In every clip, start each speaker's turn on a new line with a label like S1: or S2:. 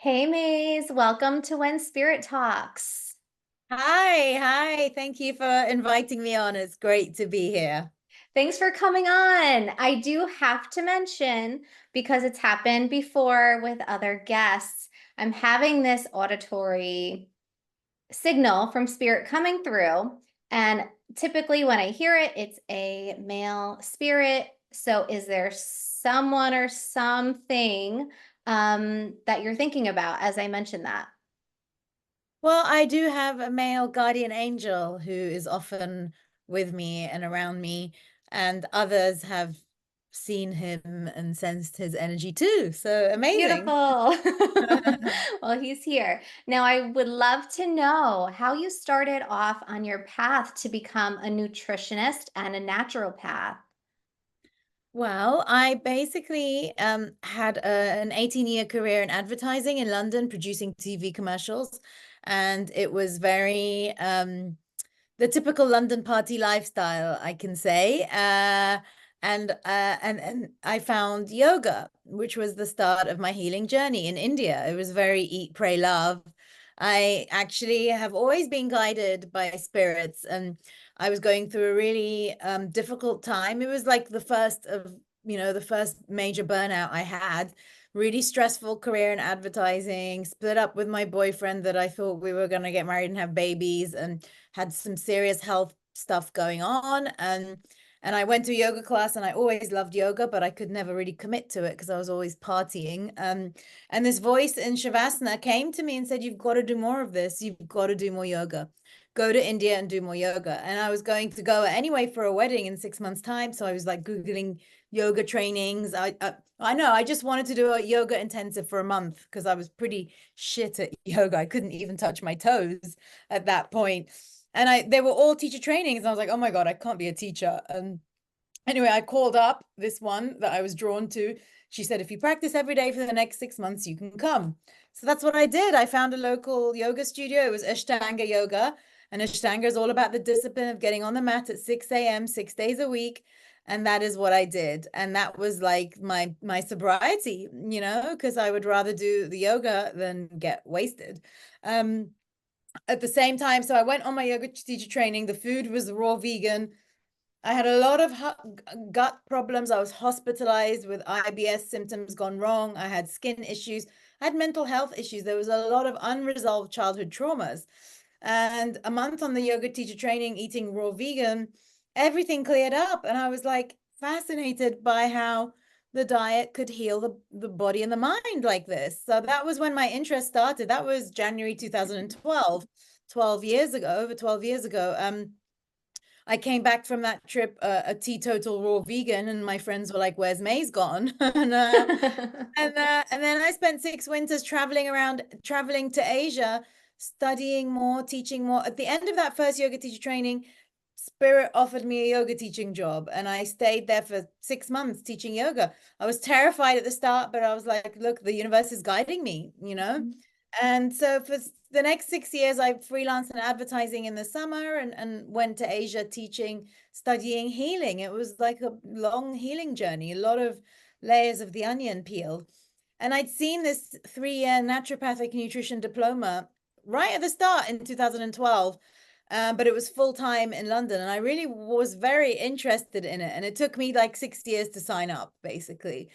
S1: Hey Maze, welcome to When Spirit Talks.
S2: Hi. Thank you for inviting me on. It's great to be here.
S1: Thanks for coming on. I do have to mention, because it's happened before with other guests, I'm having this auditory signal from spirit coming through. And typically, when I hear it, it's a male spirit. So, is there someone or something that you're thinking about as I mentioned that?
S2: Well, I do have a male guardian angel who is often with me and around me, and others have seen him and sensed his energy too. So amazing.
S1: Beautiful. Well, he's here. Now, I would love to know how you started off on your path to become a nutritionist and a naturopath.
S2: Well, I basically had an 18-year career in advertising in London, producing TV commercials, and it was very the typical London party lifestyle, I can say. And I found yoga, which was the start of my healing journey in India. It was very eat, pray, love. I actually have always been guided by spirits, and I was going through a really difficult time. It was like the first major burnout I had. Really stressful career in advertising, split up with my boyfriend that I thought we were going to get married and have babies, and had some serious health stuff going on. And I went to a yoga class, and I always loved yoga, but I could never really commit to it because I was always partying. And this voice in Shavasana came to me and said, "You've got to do more of this. You've got to do more yoga. Go to India and do more yoga." And I was going to go anyway for a wedding in 6 months' time. So I was like Googling yoga trainings. I know I just wanted to do a yoga intensive for a month because I was pretty shit at yoga. I couldn't even touch my toes at that point. And they were all teacher trainings. And I was like, oh my God, I can't be a teacher. And anyway, I called up this one that I was drawn to. She said, if you practice every day for the next 6 months, you can come. So that's what I did. I found a local yoga studio. It was Ashtanga yoga. And Ashtanga is all about the discipline of getting on the mat at 6 a.m., 6 days a week. And that is what I did. And that was like my sobriety, because I would rather do the yoga than get wasted. Um, at the same time, so I went on my yoga teacher training. The food was raw vegan. I had a lot of gut problems. I was hospitalized with IBS symptoms gone wrong. I had skin issues. I had mental health issues. There was a lot of unresolved childhood traumas. And a month on the yoga teacher training, eating raw vegan, everything cleared up. And I was like fascinated by how the diet could heal the body and the mind like this. So that was when my interest started. That was January 2012, 12 years ago, over 12 years ago. I came back from that trip a teetotal raw vegan, and my friends were like, "Where's May's gone?" And then I spent 6 winters traveling to Asia, studying more, teaching more. At the end of that first yoga teacher training, Spirit offered me a yoga teaching job, and I stayed there for 6 months teaching yoga. I was terrified at the start, but I was like, "Look, the universe is guiding me." And so for the next 6 years, I freelanced in advertising in the summer, and went to Asia teaching, studying healing. It was like a long healing journey, a lot of layers of the onion peeled. And I'd seen this 3 year naturopathic nutrition diploma right at the start in 2012. But it was full time in London, and I really was very interested in it. And it took me like 6 years to sign up, basically.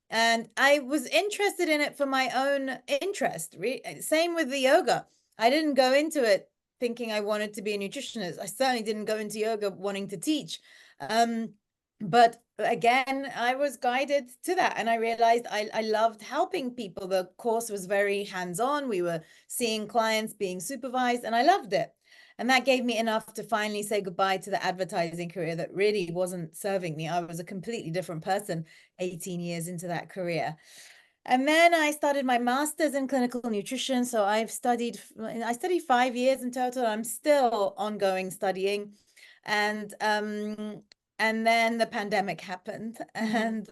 S2: And I was interested in it for my own interest. Same with the yoga. I didn't go into it thinking I wanted to be a nutritionist. I certainly didn't go into yoga wanting to teach. But again, I was guided to that, and I realized I loved helping people. The course was very hands-on. We were seeing clients being supervised, and I loved it. And that gave me enough to finally say goodbye to the advertising career that really wasn't serving me. I was a completely different person 18 years into that career. And then I started my master's in clinical nutrition. So I studied 5 years in total. I'm still ongoing studying. And and then the pandemic happened,
S1: Mhm.
S2: and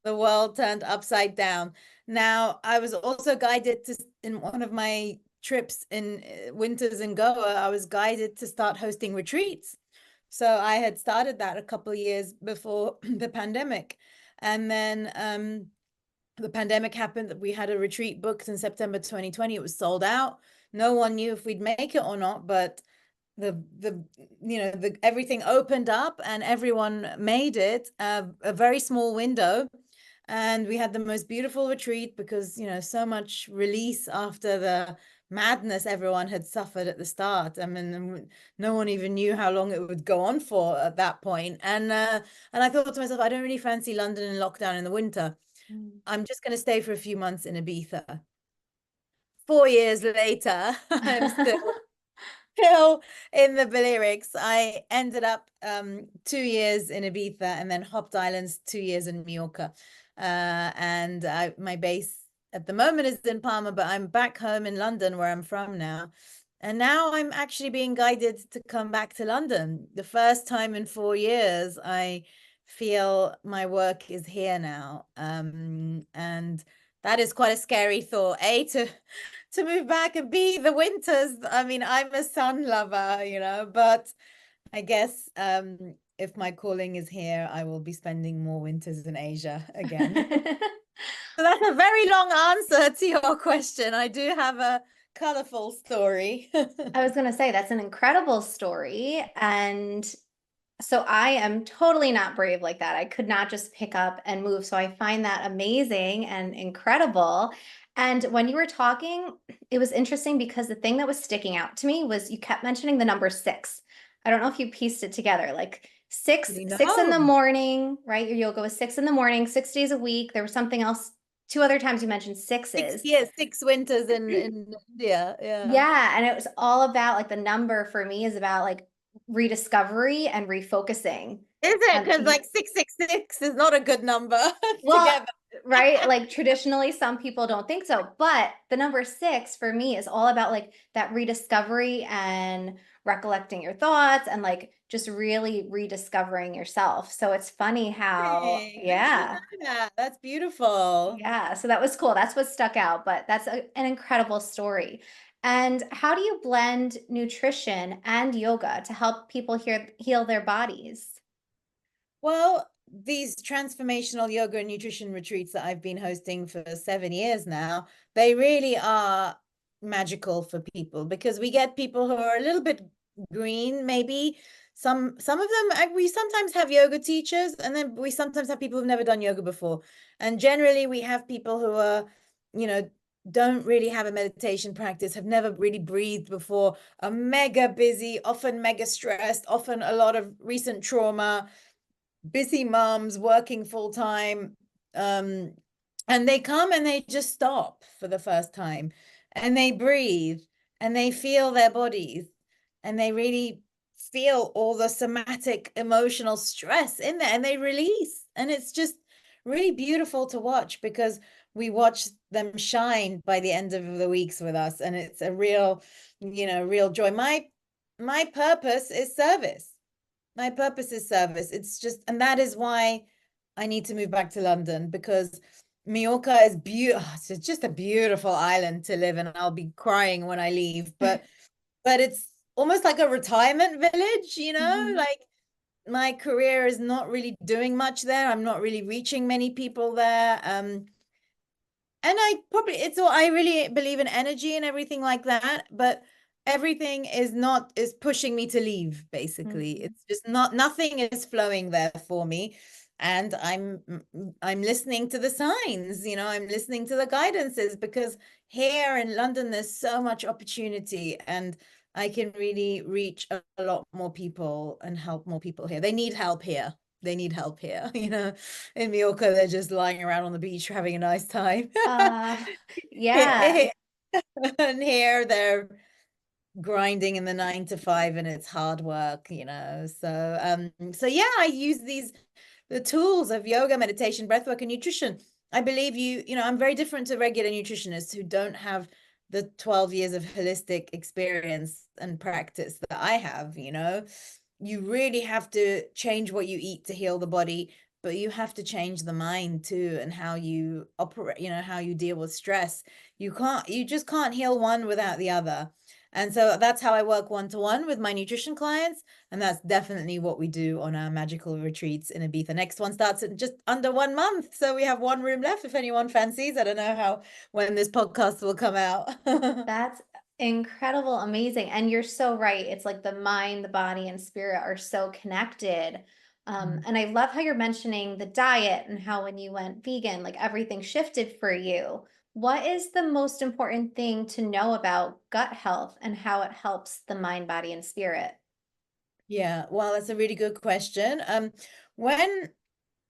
S2: the world turned upside down. Now, I was also guided to, in one of my trips in winters in Goa, I was guided to start hosting retreats. So I had started that a couple of years before the pandemic. And then the pandemic happened. We had a retreat booked in September 2020. It was sold out. No one knew if we'd make it or not, but the everything opened up and everyone made it a very small window, and we had the most beautiful retreat because so much release after the madness everyone had suffered at the start. I mean, no one even knew how long it would go on for at that point. And I thought to myself, I don't really fancy London in lockdown in the winter. I'm just going to stay for a few months in Ibiza. 4 years later, I'm still in the Balearics. I ended up 2 years in Ibiza and then hopped islands, 2 years in Mallorca. And my base at the moment is in Palma, but I'm back home in London where I'm from now. And now I'm actually being guided to come back to London. The first time in 4 years, I feel my work is here now. And that is quite a scary thought, to move back, and B, the winters. I mean, I'm a sun lover, but I guess if my calling is here, I will be spending more winters in Asia again. So that's a very long answer to your question. I do have a colorful story.
S1: I was going to say that's an incredible story. And so I am totally not brave like that. I could not just pick up and move. So I find that amazing and incredible. And when you were talking, it was interesting because the thing that was sticking out to me was you kept mentioning the number six. I don't know if you pieced it together, like six in the
S2: No.
S1: morning, right? Your yoga was 6 in the morning, 6 days a week. There was something else. Two other times you mentioned
S2: Six
S1: sixes.
S2: years, 6 winters in India. Yeah.
S1: Yeah, and it was all about like the number for me is about like rediscovery and refocusing.
S2: Is it?
S1: And
S2: Because like 666 is not a good number
S1: well,
S2: together.
S1: right, like traditionally some people don't think so, but the number six for me is all about like that rediscovery and recollecting your thoughts and like just really rediscovering yourself. So it's funny how,
S2: Hey, I didn't
S1: yeah.
S2: know that. That's beautiful.
S1: Yeah, so that was cool. That's what stuck out, but that's an incredible story. And how do you blend nutrition and yoga to help people heal their bodies?
S2: Well, these transformational yoga and nutrition retreats that I've been hosting for 7 years now, they really are magical for people because we get people who are a little bit green, maybe. Some of them, we sometimes have yoga teachers, and then we sometimes have people who've never done yoga before. And generally, we have people who are, you know, don't really have a meditation practice, have never really breathed before, are mega busy, often mega stressed, often a lot of recent trauma, busy moms working full time. And they come and they just stop for the first time and they breathe and they feel their bodies and they really feel all the somatic emotional stress in there and they release. And it's just really beautiful to watch because we watch them shine by the end of the weeks with us. And it's a real, real joy. My purpose is service. My purpose is service. It's just, and that is why I need to move back to London because Mallorca is beautiful. It's just a beautiful island to live in. I'll be crying when I leave, but it's almost like a retirement village,
S1: Mhm.
S2: like my career is not really doing much there. I'm not really reaching many people there. And I really believe in energy and everything like that, but everything is pushing me to leave, basically.
S1: Mhm.
S2: It's just nothing is flowing there for me. And I'm listening to the signs, I'm listening to the guidances because here in London there's so much opportunity and I can really reach a lot more people and help more people here. They need help here. They need help here. In Mallorca, they're just lying around on the beach having a nice time.
S1: Uh, yeah.
S2: And here they're grinding in the 9 to 5 and it's hard work. So yeah, I use the tools of yoga, meditation, breathwork, and nutrition. I believe I'm very different to regular nutritionists who don't have the 12 years of holistic experience and practice that I have. You really have to change what you eat to heal the body, but you have to change the mind too and how you operate, how you deal with stress. You just can't heal one without the other. And so that's how I work one-to-one with my nutrition clients. And that's definitely what we do on our magical retreats in Ibiza. Next one starts in just under 1 month. So we have one room left if anyone fancies. I don't know when this podcast will come out.
S1: That's incredible, amazing. And you're so right. It's like the mind, the body, and spirit are so connected. And I love how you're mentioning the diet and how when you went vegan, like everything shifted for you. What is the most important thing to know about gut health and how it helps the mind, body, and spirit?
S2: Yeah, well, that's a really good question. When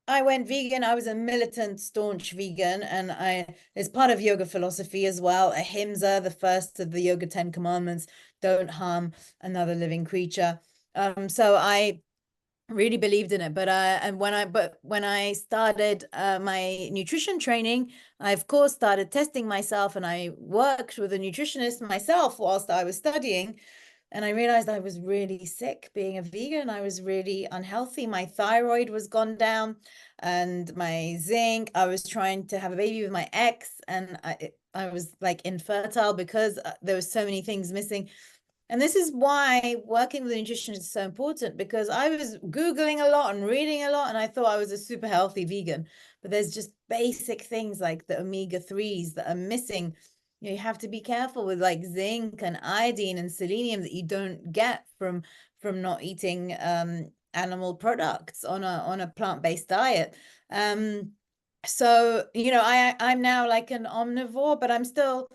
S2: I went vegan, I was a militant, staunch vegan, and it's part of yoga philosophy as well. Ahimsa, the first of the Yoga 10 Commandments, don't harm another living creature. So I really believed in it. But when I started my nutrition training, I of course started testing myself, and I worked with a nutritionist myself whilst I was studying. And I realized I was really sick being a vegan. I was really unhealthy. My thyroid was gone down and my zinc. I was trying to have a baby with my ex, and I was like infertile because there were so many things missing. And this is why working with a nutritionist is so important, because I was Googling a lot and reading a lot, and I thought I was a super healthy vegan. But there's just basic things like the omega-3s that are missing. You have to be careful with like zinc and iodine and selenium that you don't get from not eating animal products on a plant-based diet. So I'm now like an omnivore, but I'm still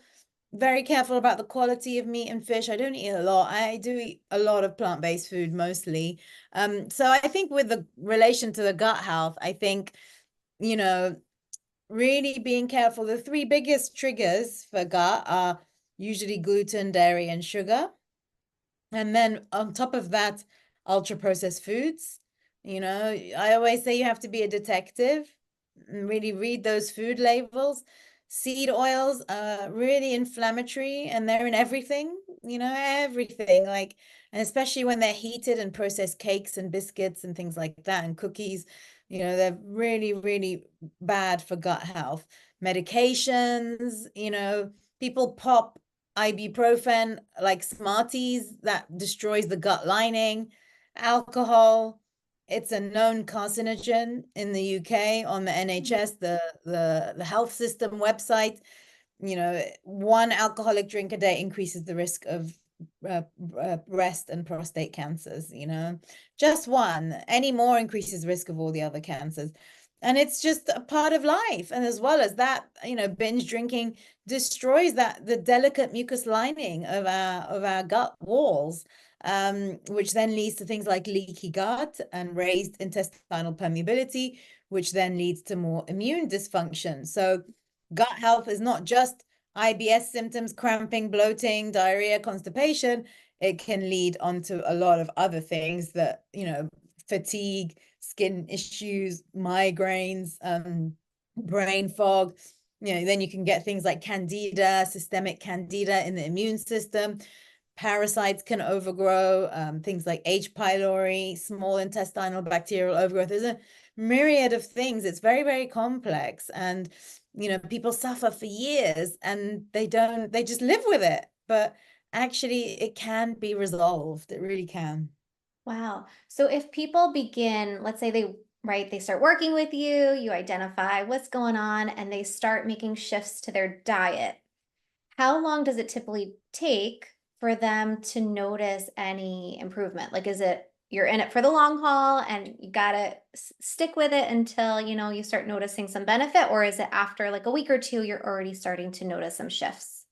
S2: very careful about the quality of meat and fish. I don't eat a lot. I do eat a lot of plant-based food mostly. So I think with the relation to the gut health, I think, you know, really being careful. The three biggest triggers for gut are usually gluten, dairy, and sugar. And then on top of that, ultra processed foods. I always say you have to be a detective and really read those food labels. Seed oils are really inflammatory and they're in everything, everything. Like, and especially when they're heated and processed cakes and biscuits and things like that and cookies, they're really, really bad for gut health. Medications, people pop ibuprofen, like Smarties, that destroys the gut lining. Alcohol, it's a known carcinogen in the UK on the NHS, the health system website. One alcoholic drink a day increases the risk of breast and prostate cancers. Just one. Any more increases risk of all the other cancers. And it's just a part of life. And as well as that, binge drinking destroys the delicate mucus lining of our gut walls, which then leads to things like leaky gut and raised intestinal permeability, which then leads to more immune dysfunction. So gut health is not just IBS symptoms, cramping, bloating, diarrhea, constipation. It can lead on to a lot of other things that, fatigue, skin issues, migraines, brain fog. Then you can get things like candida, systemic candida in the immune system. Parasites can overgrow, things like H. pylori, small intestinal bacterial overgrowth. There's a myriad of things. It's very, very complex. And, people suffer for years and they just live with it. But actually, it can be resolved. It really can.
S1: Wow. So if people begin, let's say they start working with you, you identify what's going on, and they start making shifts to their diet, how long does it typically take for them to notice any improvement? Like, is it you're in it for the long haul and you gotta stick with it until, you start noticing some benefit, or is it after like a week or two, you're already starting to notice some shifts?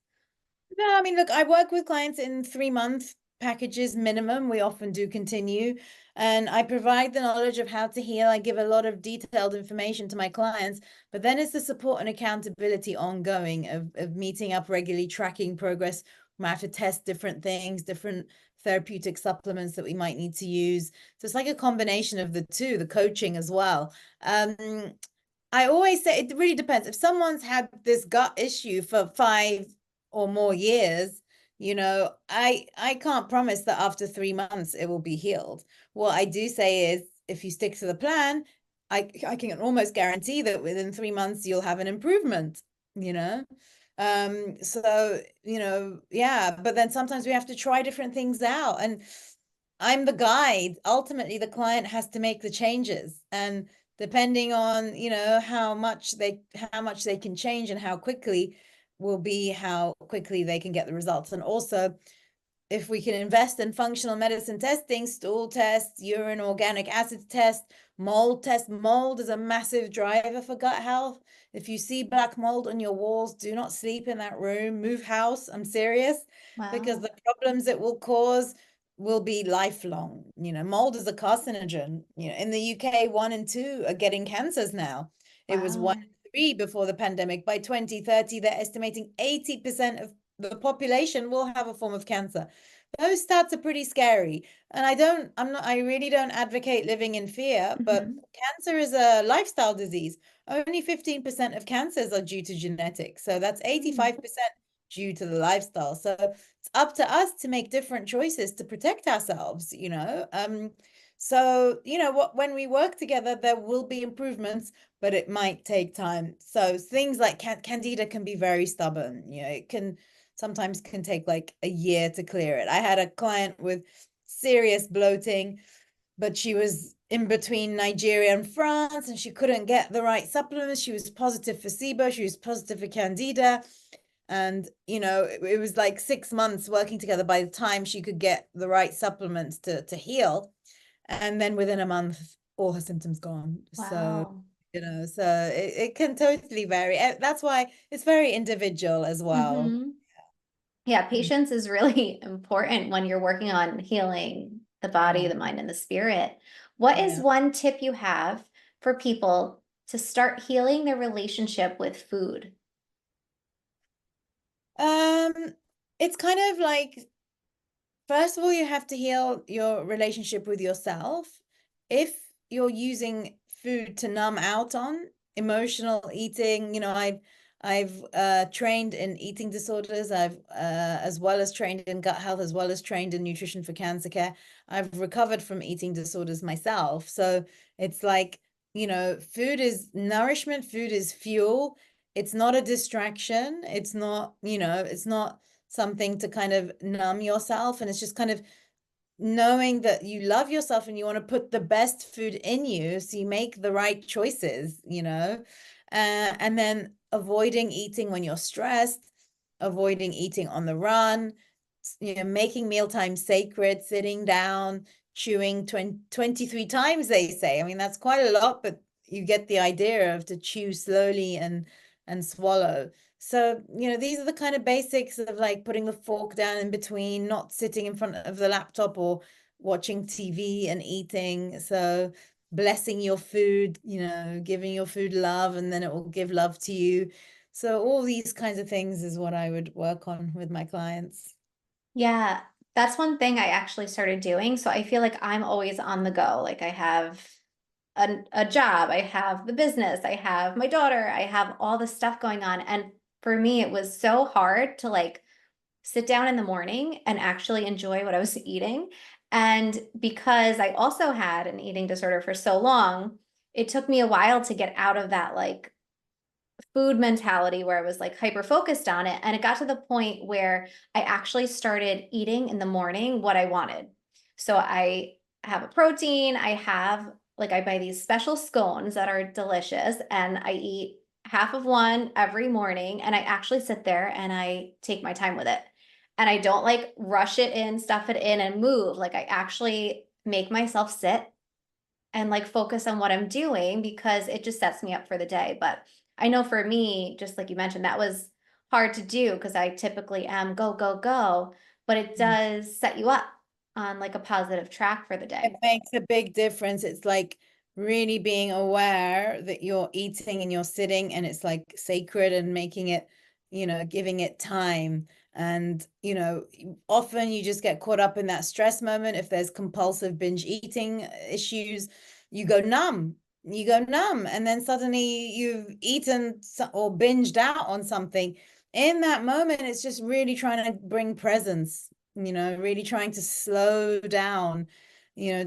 S2: No, I mean, look, I work with clients in 3 month packages minimum. We often do continue. And I provide the knowledge of how to heal. I give a lot of detailed information to my clients, but then it's the support and accountability ongoing of meeting up regularly, tracking progress. We might have to test different things, different therapeutic supplements that we might need to use. So it's like a combination of the two, the coaching as well. I always say it really depends. If someone's had this gut issue for 5 or more years, I can't promise that after 3 months it will be healed. What I do say is if you stick to the plan, I can almost guarantee that within 3 months you'll have an improvement, you know? So, yeah, but then sometimes we have to try different things out. And I'm the guide. Ultimately, the client has to make the changes. And depending on, how much they can change and how quickly will be how quickly they can get the results. And also, if we can invest in functional medicine testing, stool tests, urine organic acid test, mold test. Mold is a massive driver for gut health. If you see black mold on your walls, do not sleep in that room. Move house. I'm serious, because
S1: Wow.
S2: the problems it will cause will be lifelong. Mold is a carcinogen. In the UK, 1 in 2 are getting cancers now. It was one
S1: Wow.
S2: in three before the pandemic. By 2030, they're estimating 80% of the population will have a form of cancer. Those stats are pretty scary. And I really don't advocate living in fear, but
S1: Hmm.
S2: cancer is a lifestyle disease. Only 15% of cancers are due to genetics. So that's 85% due to the lifestyle. So it's up to us to make different choices to protect ourselves. So, when we work together, there will be improvements, but it might take time. So things like candida can be very stubborn. It sometimes can take like a year to clear it. I had a client with serious bloating, but she was in between Nigeria and France, and she couldn't get the right supplements. She was positive for SIBO, she was positive for candida. And it was like 6 months working together by the time she could get the right supplements to heal. And then within a month, all her symptoms gone. So
S1: Wow.
S2: it can totally vary. That's why it's very individual as well.
S1: Hmm. Yeah, patience is really important when you're working on healing the body,
S2: Yeah.
S1: the mind, and the spirit. What is
S2: Yeah.
S1: one tip you have for people to start healing their relationship with food?
S2: Um, it's kind of like, first of all, you have to heal your relationship with yourself. If you're using food to numb out on emotional eating, I've trained in eating disorders. I've as well as trained in gut health, as well as trained in nutrition for cancer care. I've recovered from eating disorders myself. So it's like, food is nourishment, food is fuel. It's not a distraction. It's not something to kind of numb yourself. And it's just kind of knowing that you love yourself and you want to put the best food in you, so you make the right choices. And then avoiding eating when you're stressed, avoiding eating on the run, making mealtime sacred, sitting down, chewing 23 times, they say. I mean, that's quite a lot, but you get the idea of to chew slowly and swallow. So, these are the kind of basics of like putting the fork down in between, not sitting in front of the laptop or watching TV and eating. So, blessing your food, giving your food love, and then it will give love to you. So, all these kinds of things is what I would work on with my clients.
S1: Yeah, that's one thing I actually started doing. So I feel like I'm always on the go. Like I have a job, I have the business, I have my daughter, I have all this stuff going on. And for me, it was so hard to like sit down in the morning and actually enjoy what I was eating. And because I also had an eating disorder for so long, it took me a while to get out of that like food mentality where I was like hyper focused on it. And it got to the point where I actually started eating in the morning what I wanted. So I have a protein, I buy these special scones that are delicious, and I eat half of one every morning. And I actually sit there and I take my time with it. And I don't like rush it in, stuff it in, and move. Like I actually make myself sit and like focus on what I'm doing because it just sets me up for the day. But I know for me, just like you mentioned, that was hard to do because I typically am go, go, go, but it does set you up on like a positive track for the
S2: It
S1: day.
S2: makes a big difference. It's like really being aware that you're eating and you're sitting and it's like sacred, and making it, giving it time. And, often you just get caught up in that stress moment. If there's compulsive binge eating issues, you go numb. You go numb, and then suddenly you've eaten or binged out on something. In that moment, it's just really trying to bring presence, really trying to slow down,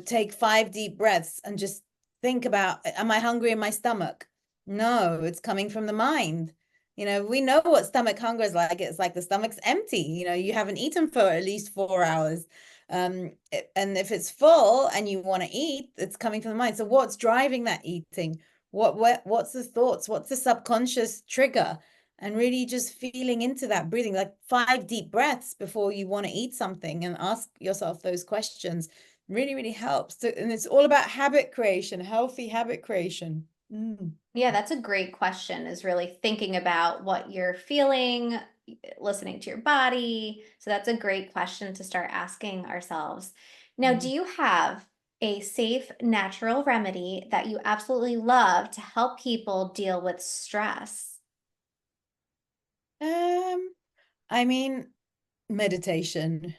S2: take 5 deep breaths and just think about, am I hungry in my stomach? No, it's coming from the mind. We know what stomach hunger is like. It's like the stomach's empty. You haven't eaten for at least 4 hours. And if it's full and you want to eat, it's coming from the mind. So what's driving that eating? What's the thoughts? What's the subconscious trigger? And really just feeling into that, breathing like 5 deep breaths before you want to eat something, and ask yourself those questions really, really helps. And it's all about habit creation, healthy habit creation.
S1: Yeah, that's a great question, is really thinking about what you're feeling, listening to your body. So that's a great question to start asking ourselves. Now, do
S2: Mhm.
S1: you have a safe, natural remedy that you absolutely love to help people deal with stress?
S2: Um, I mean, meditation,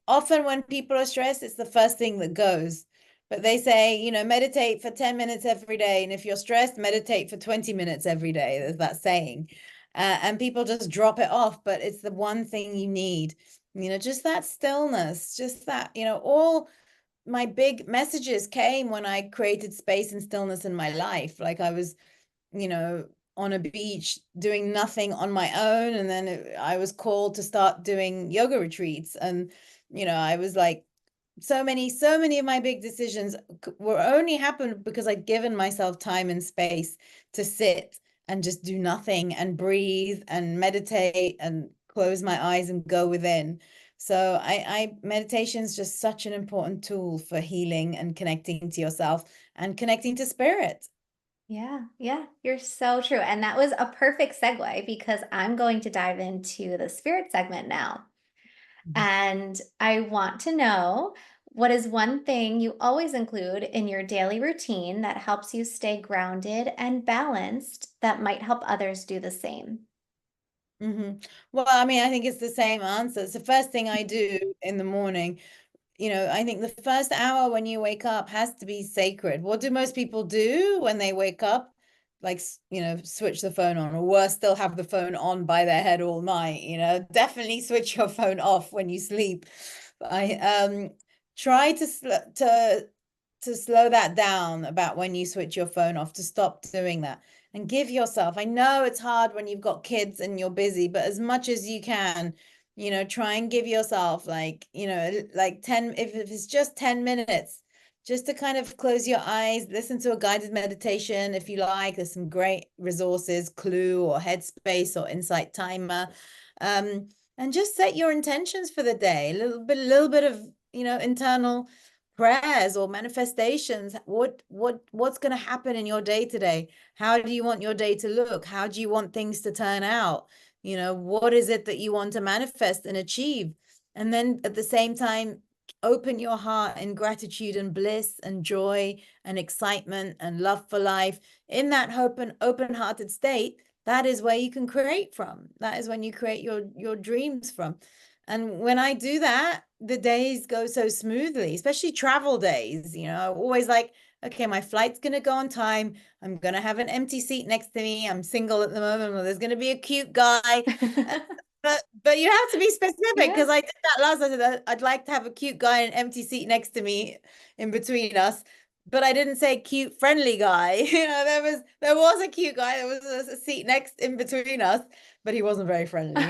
S2: often when people are stressed, it's the first thing that goes. But they say, meditate for 10 minutes every day. And if you're stressed, meditate for 20 minutes every day. There's that saying. And people just drop it off, but it's the one thing you need, just that stillness, just that, all my big messages came when I created space and stillness in my life. Like I was, you know, on a beach doing nothing on my own. And then I was called to start doing yoga retreats. And, I was like, so many of my big decisions were only happened because I'd given myself time and space to sit and just do nothing and breathe and meditate and close my eyes and go within. So meditation is just such an important tool for healing and connecting to yourself and connecting to spirit.
S1: Yeah, yeah, you're so true. And that was a perfect segue because I'm going to dive into the spirit segment now. And I want to know, what is one thing you always include in your daily routine that helps you stay grounded and balanced that might help others do the same?
S2: Well, I mean, I think it's the same answer. It's the first thing I do in the morning. I think the first hour when you wake up has to be sacred. What do most people do when they wake up? Like, switch the phone on, or worse, still have the phone on by their head all night. Definitely switch your phone off when you sleep. I try to slow that down about when you switch your phone off, to stop doing that and give yourself. I know it's hard when you've got kids and you're busy, but as much as you can, try and give yourself like 10, if it's just 10 minutes, just to kind of close your eyes, listen to a guided meditation if you like. There's some great resources, Clue or Headspace or Insight Timer. And just set your intentions for the day, a little bit of, internal prayers or manifestations. What's going to happen in your day today? How do you want your day to look? How do you want things to turn out? What is it that you want to manifest and achieve? And then at the same time, open your heart in gratitude and bliss and joy and excitement and love for life. In that open-hearted state, that is where you can create from. That is when you create your dreams from. And when I do that, the days go so smoothly, especially travel days. Always like, okay, my flight's going to go on time. I'm going to have an empty seat next to me. I'm single at the moment. Well, there's going to be a cute guy. But you have to be specific,
S1: Yeah.
S2: because I did that last. I said I'd like to have a cute guy in an empty seat next to me in between us. But I didn't say cute, friendly guy. There was a cute guy. There was a seat next in between us, but he wasn't very friendly.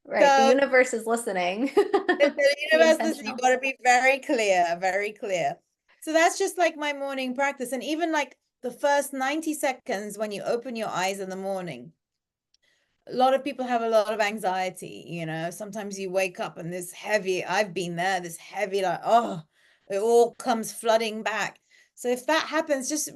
S1: Right. The
S2: So
S1: universe is listening.
S2: the
S1: Be
S2: universe, listen, you've
S1: intentional.
S2: got to be very clear, very clear. So that's just like my morning practice. And even like the first 90 seconds when you open your eyes in the morning, a lot of people have a lot of anxiety. Sometimes you wake up and this heavy, I've been there, this heavy, like, oh, it all comes flooding back. So if that happens, just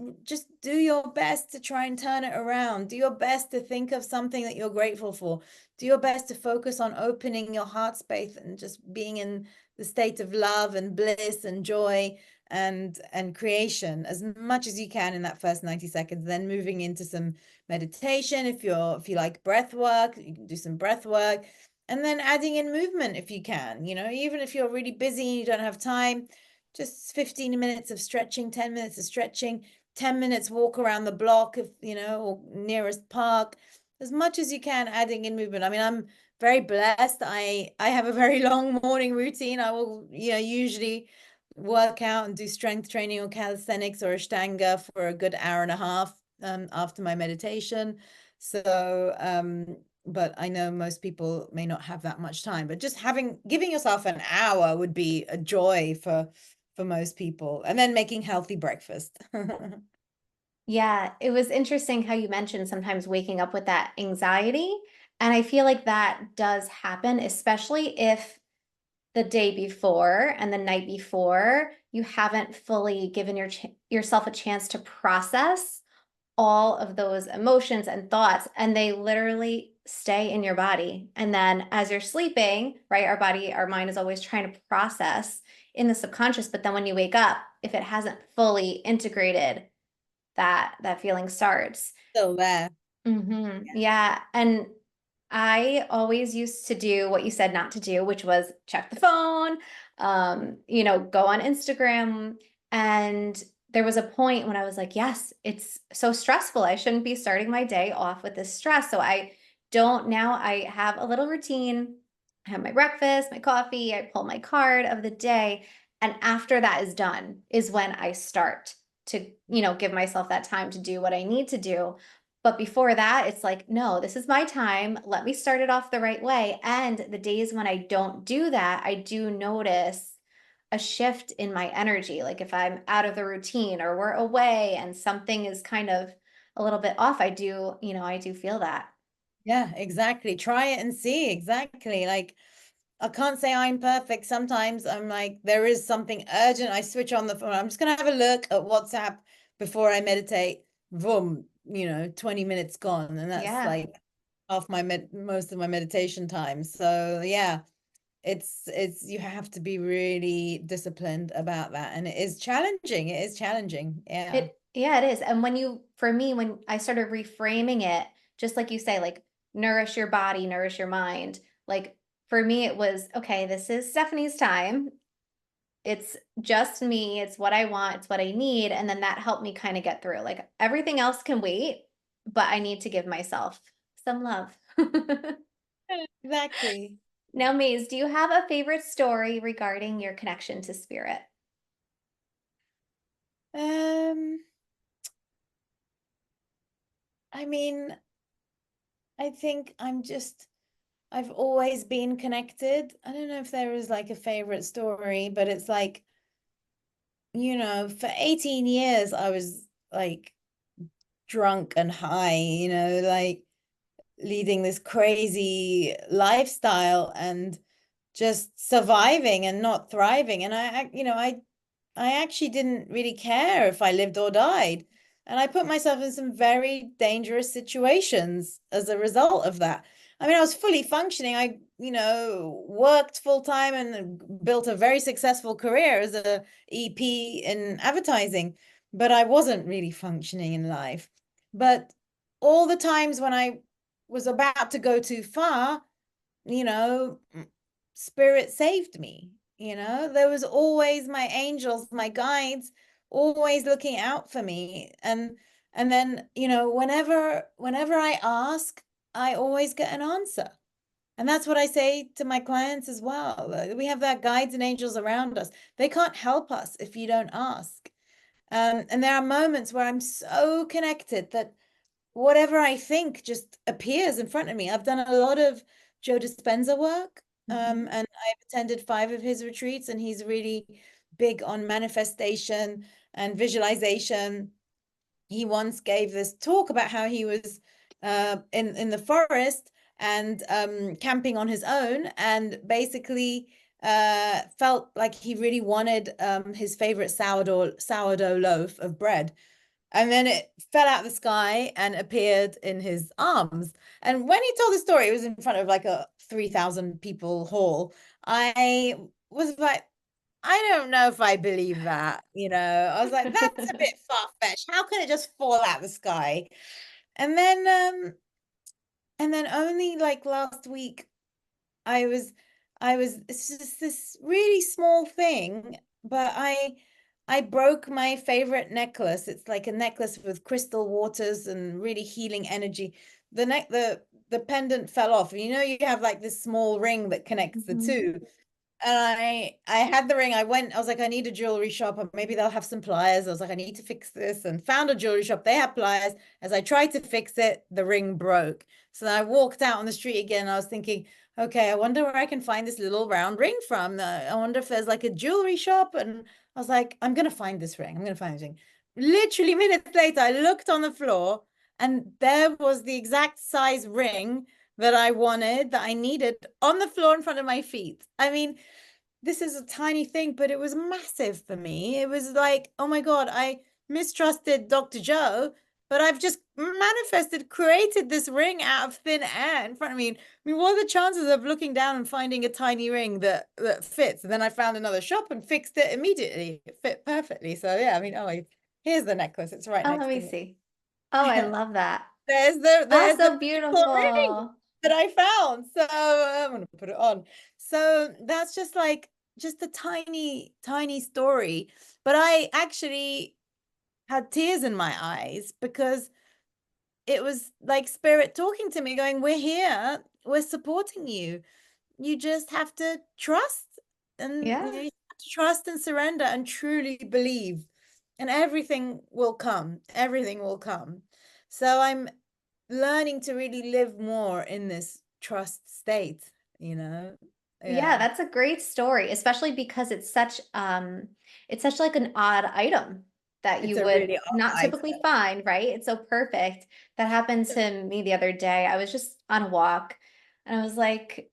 S2: do your best to try and turn it around. Do your best to think of something that you're grateful for. Do your best to focus on opening your heart space and just being in the state of love and bliss and joy and creation as much as you can in that first 90 seconds, then moving into some meditation. If you like breath work, you can do some breath work, and then adding in movement if you can. Even if you're really busy and you don't have time, just 15 minutes of stretching, 10 minutes of stretching, 10 minutes walk around the block, if or nearest park, as much as you can, adding in movement. I mean, I'm very blessed. I have a very long morning routine. I will usually work out and do strength training or calisthenics or ashtanga for a good hour and a half after my meditation. So, but I know most people may not have that much time, but just giving yourself an hour would be a joy for most people. And then making healthy breakfast.
S1: Yeah, it was interesting how you mentioned sometimes waking up with that anxiety. And I feel like that does happen, especially if the day before and the night before you haven't fully given yourself a chance to process all of those emotions and thoughts, and they literally stay in your body. And then as you're sleeping, right, our mind is always trying to process in the subconscious, but then when you wake up, if it hasn't fully integrated, that feeling starts.
S2: Still there.
S1: Yeah. And I always used to do what you said not to do, which was check the phone, go on Instagram. And there was a point when I was like, yes, it's so stressful. I shouldn't be starting my day off with this stress. So I don't now, I have a little routine. I have my breakfast, my coffee, I pull my card of the day. And after that is done, is when I start to, give myself that time to do what I need to do. But before that, it's like, no, this is my time. Let me start it off the right way. And the days when I don't do that, I do notice a shift in my energy. Like if I'm out of the routine or we're away and something is kind of a little bit off, I do feel that.
S2: Yeah, exactly. Try it and see. Exactly. Like, I can't say I'm perfect. Sometimes I'm like, there is something urgent. I switch on the phone. I'm just gonna have a look at WhatsApp before I meditate. Boom, 20 minutes gone. And that's
S1: Yeah.
S2: like half most of my meditation time. So yeah, it's you have to be really disciplined about that. And it is challenging. It is challenging. Yeah.
S1: Yeah, it is. And for me, when I started reframing it, just like you say, like nourish your body, nourish your mind. Like for me, it was, okay, this is Stephanie's time. It's just me. It's what I want. It's what I need. And then that helped me kind of get through. Like everything else can wait, but I need to give myself some love.
S2: Exactly.
S1: Now, Maze, do you have a favorite story regarding your connection to spirit?
S2: Um, I mean, I think I've always been connected. I don't know if there is like a favorite story, but it's like, for 18 years I was like drunk and high, like leading this crazy lifestyle and just surviving and not thriving. And I actually didn't really care if I lived or died. And I put myself in some very dangerous situations as a result of that. I mean, I was fully functioning. I, worked full time and built a very successful career as a EP in advertising, but I wasn't really functioning in life. But all the times when I was about to go too far, you know, spirit saved me. There was always my angels, my guides, always looking out for me. And then, whenever I ask, I always get an answer. And that's what I say to my clients as well. We have that guides and angels around us. They can't help us if you don't ask. And there are moments where I'm so connected that whatever I think just appears in front of me. I've done a lot of Joe Dispenza work,
S1: Mhm.
S2: and I've attended 5 of his retreats, and he's really big on manifestation and visualization. He once gave this talk about how he was in the forest and camping on his own, and basically felt like he really wanted his favorite sourdough loaf of bread, and then it fell out of the sky and appeared in his arms. And when he told the story, it was in front of like a 3,000 people hall. I was like, I don't know if I believe that. I was like, that's a bit far-fetched. How can it just fall out of the sky? And then only like last week I was it's just this really small thing, but I broke my favorite necklace. It's like a necklace with crystal waters and really healing energy. The pendant fell off. You have like this small ring that connects the
S1: Mhm.
S2: two. And I had the ring. I was like, I need a jewelry shop, or maybe they'll have some pliers. I was like, I need to fix this, and found a jewelry shop. They had pliers. As I tried to fix it, the ring broke. So then I walked out on the street again. And I was thinking, okay, I wonder where I can find this little round ring from. I wonder if there's like a jewelry shop. And I was like, I'm gonna find this ring. I'm gonna find this ring. Literally minutes later, I looked on the floor, and there was the exact size ring that I wanted, that I needed, on the floor in front of my feet. I mean, this is a tiny thing, but it was massive for me. It was like, oh my God, I mistrusted Dr. Joe, but I've just manifested, created this ring out of thin air in front of me. I mean, what are the chances of looking down and finding a tiny ring that fits? And then I found another shop and fixed it immediately. It fit perfectly. So yeah, I mean, here's the necklace. It's right
S1: Oh, let
S2: next to
S1: me
S2: me.
S1: see. Oh, I love that. Oh,
S2: There's the
S1: so
S2: magical ring
S1: beautiful.
S2: that I found. So I'm gonna put it on. So that's just like just a tiny, tiny story. But I actually had tears in my eyes because it was like spirit talking to me, going, we're here, we're supporting you. You just have to trust, and
S1: Yeah.
S2: you have to trust and surrender and truly believe, and everything will come. Everything will come. So I'm learning to really live more in this trust state, you know?
S1: Yeah,
S2: Yeah.
S1: that's a great story, especially because it's such like an odd item that
S2: It's
S1: you
S2: a
S1: would
S2: really
S1: not
S2: odd
S1: typically find, right? It's so perfect. That happened to me the other day. I was just on a walk and I was like,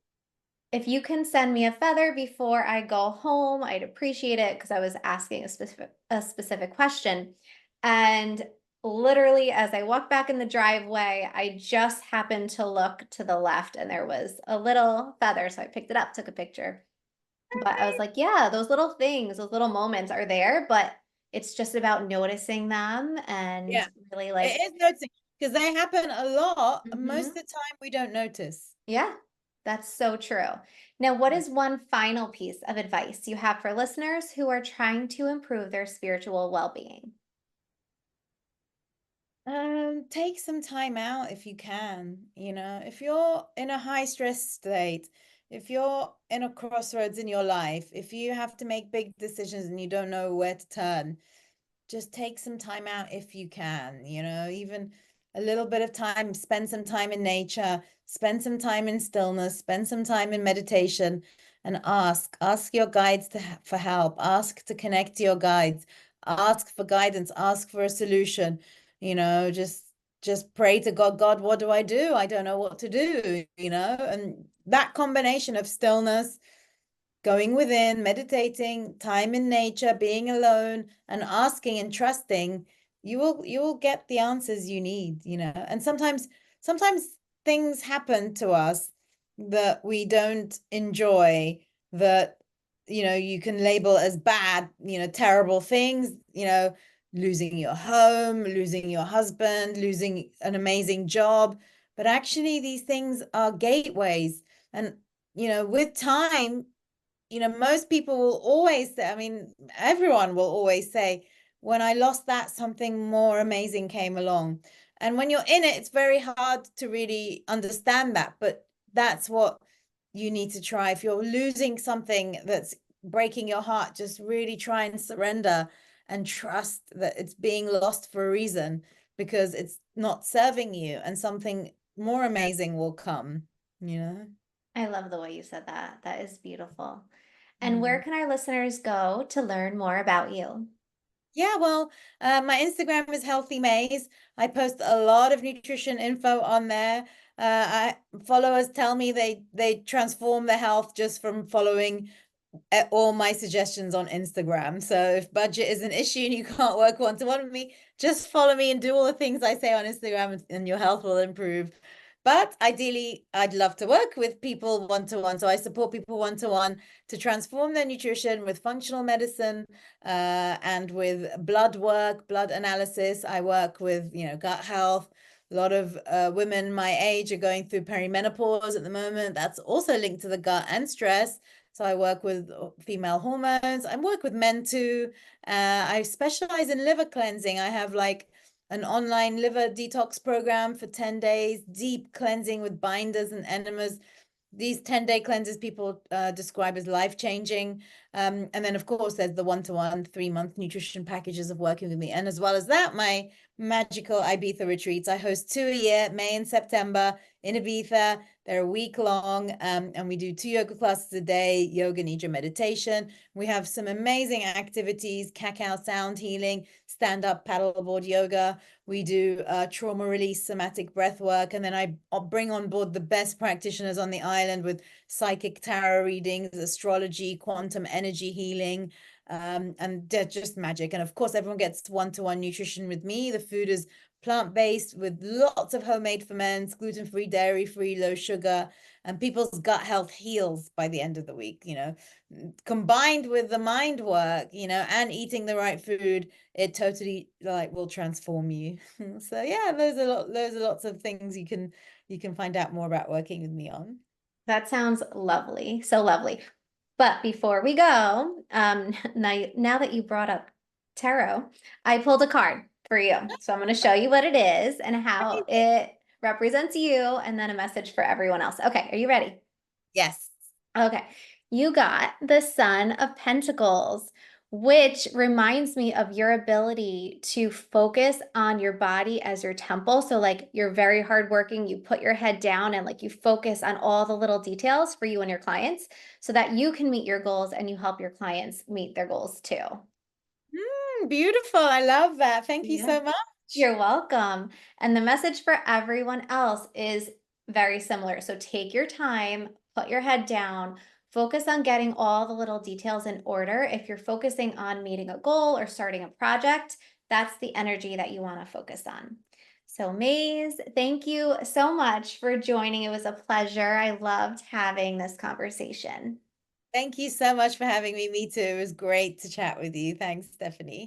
S1: if you can send me a feather before I go home, I'd appreciate it because I was asking a specific question. And literally, as I walked back in the driveway, I just happened to look to the left and there was a little feather. So I picked it up, took a picture. But I was like, yeah, those little things, those little moments are there, but it's just about noticing them and
S2: Yeah.
S1: really
S2: It
S1: like,
S2: is noticing because they happen a lot. Most
S1: mhm.
S2: of the time we don't notice.
S1: Yeah, that's so true. Now, what is one final piece of advice you have for listeners who are trying to improve their spiritual well-being?
S2: Take some time out if you can, if you're in a high stress state, if you're in a crossroads in your life, if you have to make big decisions and you don't know where to turn, just take some time out if you can, even a little bit of time, spend some time in nature, spend some time in stillness, spend some time in meditation, and ask your guides for help, ask to connect to your guides, ask for guidance, ask for a solution, just pray to God. God, what do? I don't know what to do, and that combination of stillness, going within, meditating, time in nature, being alone, and asking and trusting, you will get the answers you need, And sometimes things happen to us that we don't enjoy, that you can label as bad, terrible things, losing your home, losing your husband, losing an amazing job. But actually these things are gateways. And with time, most people will always say, I mean, everyone will always say, when I lost that, something more amazing came along. And when you're in it, it's very hard to really understand that. But that's what you need to try. If you're losing something that's breaking your heart, just really try and surrender and trust that it's being lost for a reason, because it's not serving you, and something more amazing will come.
S1: I love the way you said that. That is beautiful. And where
S2: Mm.
S1: can our listeners go to learn more about you?
S2: Yeah, well, my Instagram is Healthy Maze. I post a lot of nutrition info on there. Followers tell me they transform their health just from following all my suggestions on Instagram. So if budget is an issue and you can't work one-to-one with me, just follow me and do all the things I say on Instagram, and your health will improve. But ideally, I'd love to work with people one-to-one. So I support people one-to-one to transform their nutrition with functional medicine, and with blood work, blood analysis. I work with, gut health. A lot of women my age are going through perimenopause at the moment. That's also linked to the gut and stress. So I work with female hormones. I work with men too. I specialize in liver cleansing. I have like an online liver detox program for 10 days, deep cleansing with binders and enemas. these 10-day cleanses people describe as life-changing. And then, of course, there's the one-to-one 3-month nutrition packages of working with me. And as well as that, my magical Ibiza retreats. I host 2 a year, May and September in Ibiza. They're a week long, and we do 2 yoga classes a day, yoga, nidra, meditation. We have some amazing activities, cacao sound healing, stand-up paddleboard yoga. We do trauma release, somatic breath work, and then I'll bring on board the best practitioners on the island with psychic tarot readings, astrology, quantum energy healing, and they're just magic. And of course, everyone gets one-to-one nutrition with me. The food is plant-based with lots of homemade ferments, gluten-free, dairy-free, low sugar, and people's gut health heals by the end of the week, combined with the mind work, and eating the right food, it totally like will transform you. So yeah, those are lots of things you can find out more about working with me on.
S1: That sounds lovely. So lovely. But before we go, now that you brought up tarot, I pulled a card for you. So I'm going to show you what it is and how it represents you, and then a message for everyone else. Okay, are you ready?
S2: Yes.
S1: Okay, you got the Son of Pentacles, which reminds me of your ability to focus on your body as your temple. So, like, you're very hardworking, you put your head down and like you focus on all the little details for you and your clients so that you can meet your goals and you help your clients meet their goals too.
S2: Beautiful. I love that. Thank you
S1: Yeah.
S2: so much.
S1: You're welcome. And the message for everyone else is very similar. So take your time, put your head down, focus on getting all the little details in order. If you're focusing on meeting a goal or starting a project, that's the energy that you want to focus on. So, Maze, thank you so much for joining. It was a pleasure. I loved having this conversation.
S2: Thank you so much for having me. Me too. It was great to chat with you. Thanks, Stephanie.